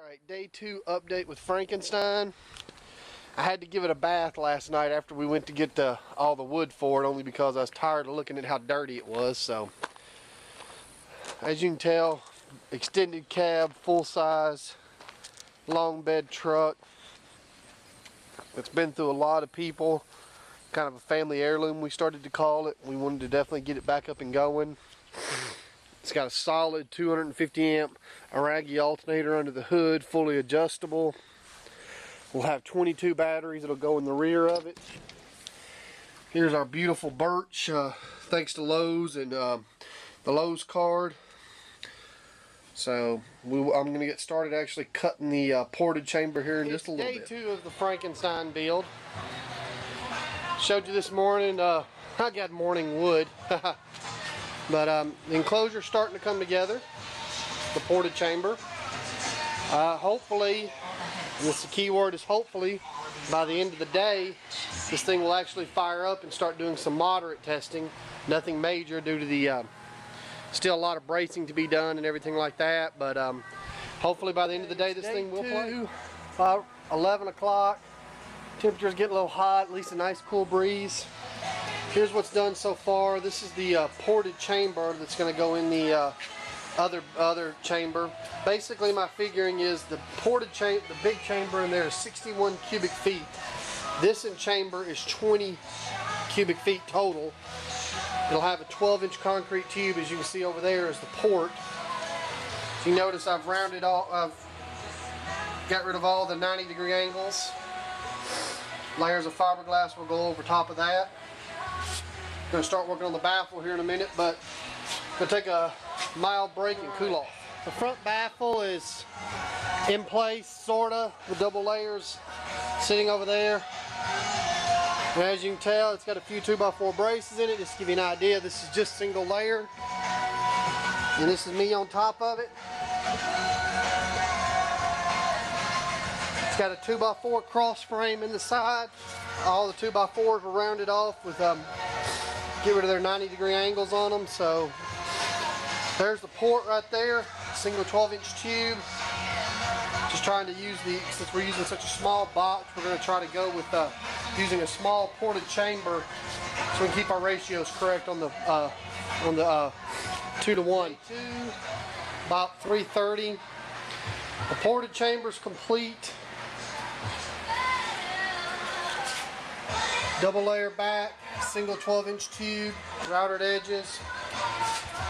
Alright, day 2 update with Frankenstein. I had to give it a bath last night after we went to get all the wood for it, only because I was tired of looking at how dirty it was. So, as you can tell, extended cab, full size, long bed truck. It's been through a lot of people. Kind of a family heirloom, we started to call it. We wanted to definitely get it back up and going. It's got a solid 250 amp Araggi alternator under the hood, fully adjustable. We'll have 22 batteries that'll go in the rear of it. Here's our beautiful birch, thanks to Lowe's and the Lowe's card. So I'm going to get started actually cutting the ported chamber here in just a little bit. Day 2 of the Frankenstein build. Showed you this morning, I got morning wood. But the enclosure's starting to come together, the ported chamber. Hopefully, and this is the key word, is hopefully, by the end of the day, this thing will actually fire up and start doing some moderate testing. Nothing major due to the, still a lot of bracing to be done and everything like that. But hopefully by the end of the day, this thing will play. About 11 o'clock, temperature's getting a little hot, at least a nice cool breeze. Here's what's done so far. This is the ported chamber that's going to go in the other chamber. Basically, my figuring is the ported chamber, the big chamber in there is 61 cubic feet. This in chamber is 20 cubic feet total. It'll have a 12-inch concrete tube, as you can see over there is the port. So you notice I've rounded all, I've got rid of all the 90-degree angles. Layers of fiberglass will go over top of that. Going to start working on the baffle here in a minute, but going to take a mild break and cool off. The front baffle is in place, sorta, with double layers sitting over there. And as you can tell, it's got a few 2x4 braces in it. Just to give you an idea, this is just single layer. And this is me on top of it. It's got a 2x4 cross frame in the side. All the 2x4s were rounded off with get rid of their 90-degree angles on them. So there's the port right there, single 12-inch tube. Just trying to use since we're using such a small box, we're going to try to go with using a small ported chamber so we can keep our ratios correct on the 2-to-1. About 330. The ported chamber's complete. Double layer back, single 12-inch tube, routed edges,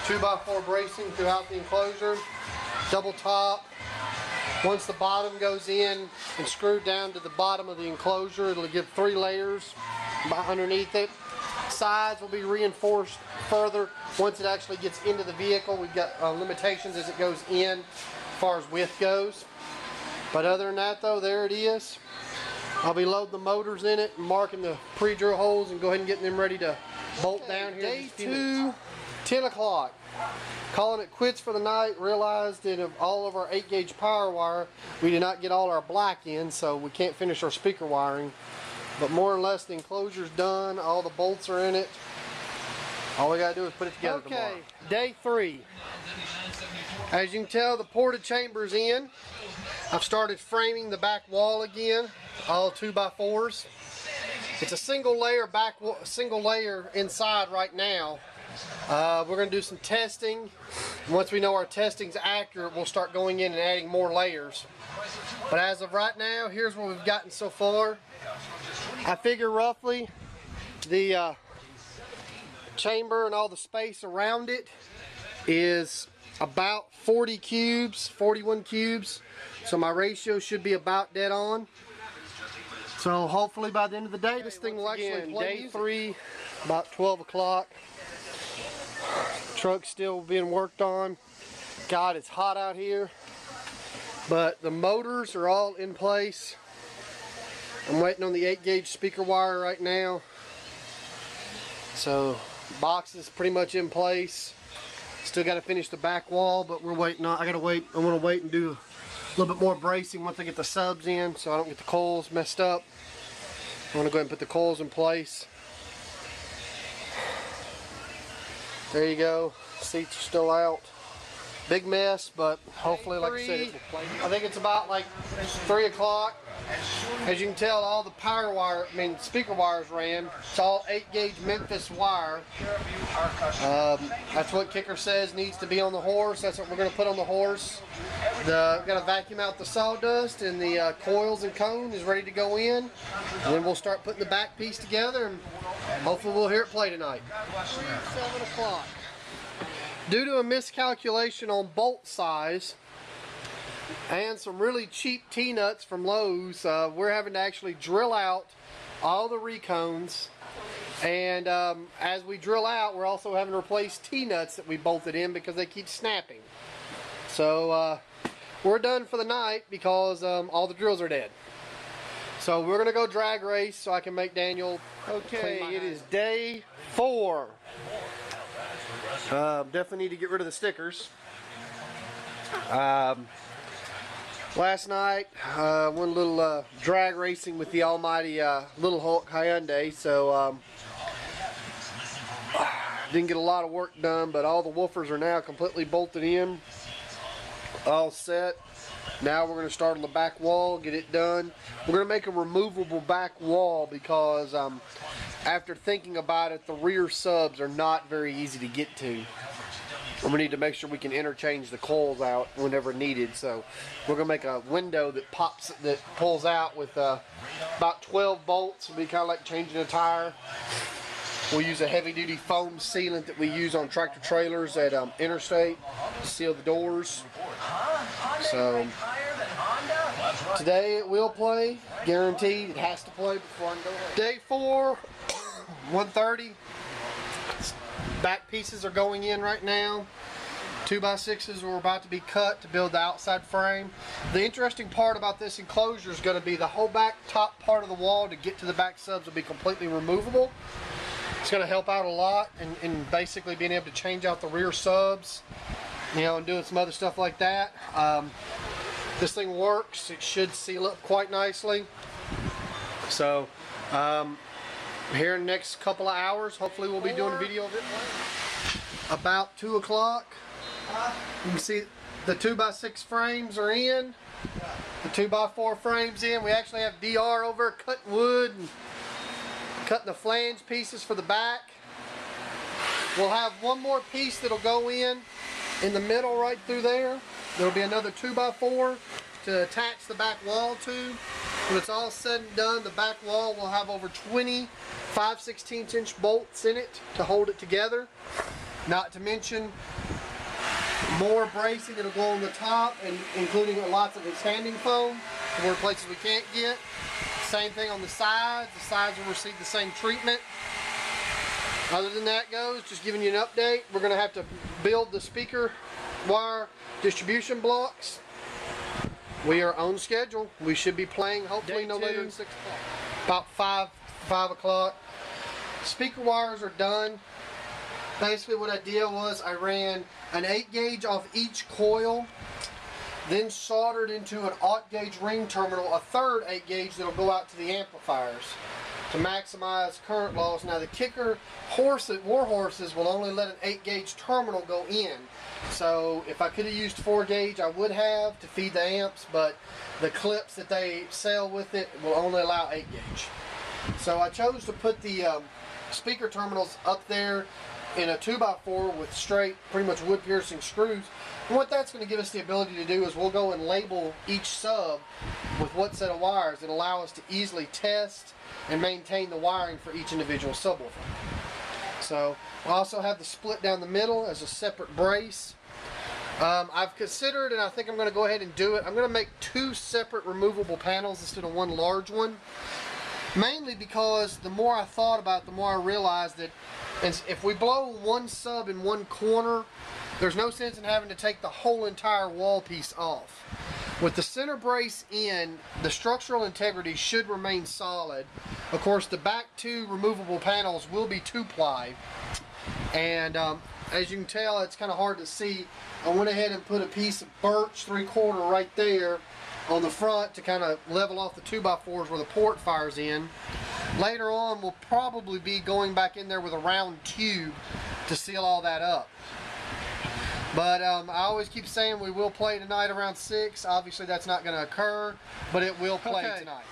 2x4 bracing throughout the enclosure, double top. Once the bottom goes in and screwed down to the bottom of the enclosure, it'll give 3 layers underneath it. Sides will be reinforced further once it actually gets into the vehicle. We've got limitations as it goes in as far as width goes. But other than that though, there it is. I'll be loading the motors in it and marking the pre-drill holes and go ahead and getting them ready to bolt down here. Day 2, 10 o'clock. Calling it quits for the night. Realized that of all of our 8-gauge power wire, we did not get all our black in, so we can't finish our speaker wiring. But more or less the enclosure's done. All the bolts are in it. All we gotta do is put it together tomorrow. Day 3. As you can tell, the ported chamber's in. I've started framing the back wall again, all 2x4s. It's a single layer inside right now. We're going to do some testing. Once we know our testing's accurate, we'll start going in and adding more layers. But as of right now, here's what we've gotten so far. I figure roughly the chamber and all the space around it is about 40 cubes, 41 cubes. So my ratio should be about dead on. So hopefully by the end of the day, this thing will actually play. Day 3, about 12 o'clock. Truck's still being worked on. God, it's hot out here. But the motors are all in place. I'm waiting on the 8-gauge speaker wire right now. So box is pretty much in place. Still got to finish the back wall, but we're waiting on. I want to wait and do a little bit more bracing once I get the subs in, so I don't get the coils messed up. I want to go ahead and put the coils in place. There you go. Seats are still out. Big mess, but hopefully, like I said, I think it's about like 3 o'clock. As you can tell, all the power wire, speaker wires ran. It's all 8-gauge Memphis wire. That's what Kicker says needs to be on the horse. That's what we're going to put on the horse. We're going to vacuum out the sawdust, and the coils and cone is ready to go in. And then we'll start putting the back piece together, and hopefully we'll hear it play tonight. 7 o'clock. Due to a miscalculation on bolt size and some really cheap T-nuts from Lowe's, we're having to actually drill out all the recones, and as we drill out, we're also having to replace T-nuts that we bolted in because they keep snapping. So we're done for the night because all the drills are dead. So we're gonna go drag race so I can make Daniel. Okay, it is day 4. Definitely need to get rid of the stickers. Last night, went a little drag racing with the almighty Little Hulk Hyundai, so didn't get a lot of work done, but all the woofers are now completely bolted in, all set. Now we're going to start on the back wall, get it done. We're going to make a removable back wall because after thinking about it, the rear subs are not very easy to get to. And we need to make sure we can interchange the coils out whenever needed. So we're going to make a window that pulls out with about 12 bolts. It'll be kind of like changing a tire. We'll use a heavy-duty foam sealant that we use on tractor trailers at Interstate to seal the doors. So today it will play, guaranteed. It has to play before I go home. Day 4, 1:30. Back pieces are going in right now. 2x6s are about to be cut to build the outside frame. The interesting part about this enclosure is going to be the whole back top part of the wall to get to the back subs will be completely removable. It's going to help out a lot in basically being able to change out the rear subs, you know, and doing some other stuff like that. This thing works. It should seal up quite nicely. So here in the next couple of hours, hopefully we'll be doing a video of it. About 2 o'clock. You can see the 2x6 frames are in. The 2x4 frames in. We actually have DR over cutting wood and cutting the flange pieces for the back. We'll have one more piece that'll go in the middle right through there. There'll be another 2x4 to attach the back wall to. When it's all said and done, the back wall will have over 20 5/16" bolts in it to hold it together. Not to mention more bracing that'll go on the top, and including lots of expanding foam for places we can't get. Same thing on the sides. The sides will receive the same treatment. Other than that goes, just giving you an update. We're going to have to build the speaker wire distribution blocks. We are on schedule. We should be playing hopefully no later than 6 o'clock. About 5 o'clock. Speaker wires are done. Basically what I did was I ran an 8-gauge off each coil, then soldered into an 8-gauge ring terminal, a third 8-gauge that'll go out to the amplifiers to maximize current loss. Now the Kicker Warhorses will only let an 8-gauge terminal go in. So if I could have used 4-gauge, I would have to feed the amps, but the clips that they sell with it will only allow 8-gauge. So I chose to put the speaker terminals up there in a 2x4 with straight, pretty much wood piercing screws. And what that's going to give us the ability to do is we'll go and label each sub with what set of wires that allow us to easily test and maintain the wiring for each individual subwoofer. So I also have the split down the middle as a separate brace. I've considered, and I think I'm going to go ahead and do it, I'm going to make 2 separate removable panels instead of one large one. Mainly because the more I thought about it, the more I realized that if we blow one sub in one corner, there's no sense in having to take the whole entire wall piece off. With the center brace in, the structural integrity should remain solid. Of course, the back 2 removable panels will be 2-ply. And as you can tell, it's kind of hard to see. I went ahead and put a piece of birch 3/4 right there on the front to kind of level off the 2x4s where the port fires in. Later on, we'll probably be going back in there with a round tube to seal all that up. But I always keep saying we will play tonight around 6. Obviously that's not going to occur, but it will play tonight.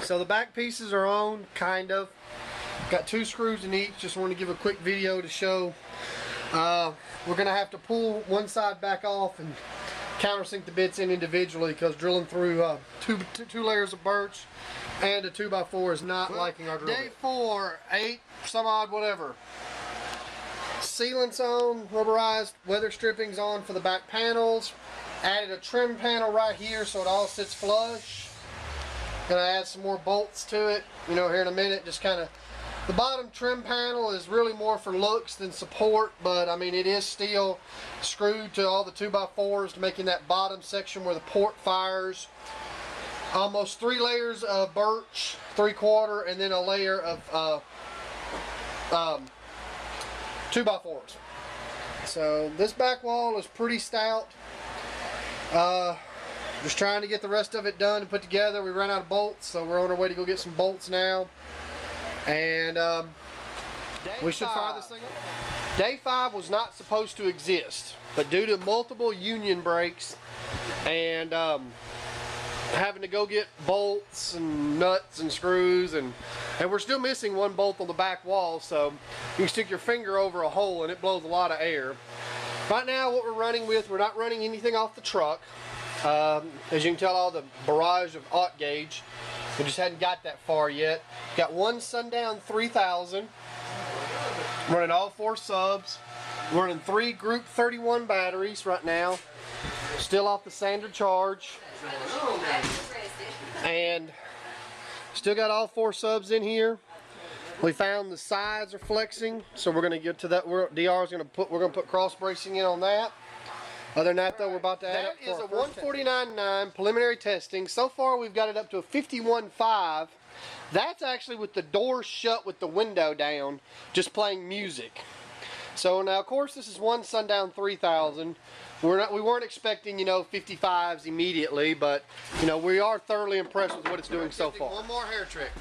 So the back pieces are on, kind of. Got 2 screws in each. Just want to give a quick video to show. We're going to have to pull one side back off and countersink the bits in individually, because drilling through two layers of birch and a 2x4 is not liking our drill. Day 4, 8 some odd whatever. Sealant's on, rubberized weather strippings on for the back panels. Added a trim panel right here so it all sits flush. Gonna add some more bolts to it, you know, here in a minute. Just kind of, the bottom trim panel is really more for looks than support, but I mean it is still screwed to all the 2x4s, making that bottom section where the port fires. Almost 3 layers of birch, 3/4, and then a layer of 2x4s. So this back wall is pretty stout. Just trying to get the rest of it done and put together. We ran out of bolts, so we're on our way to go get some bolts now. And we should fire this thing up. Day 5 was not supposed to exist, but due to multiple union breaks and having to go get bolts and nuts and screws, and we're still missing 1 bolt on the back wall, so you can stick your finger over a hole and it blows a lot of air. Right now what we're running with, we're not running anything off the truck. As you can tell, all the barrage of aught gauge, we just hadn't got that far yet. Got 1 Sundown 3000, running all 4 subs, running 3 Group 31 batteries right now, still off the standard charge, and still got all 4 subs in here. We found the sides are flexing, so we're going to get to that. We're going to put cross bracing in on that. Other than that, though, we're about to add up. That is a 149.9 preliminary testing. So far, we've got it up to a 51.5. That's actually with the door shut with the window down, just playing music. So now, of course, this is 1 Sundown 3000. We weren't expecting, you know, 55s immediately, but you know, we are thoroughly impressed with what it's doing so far. One more hair trick.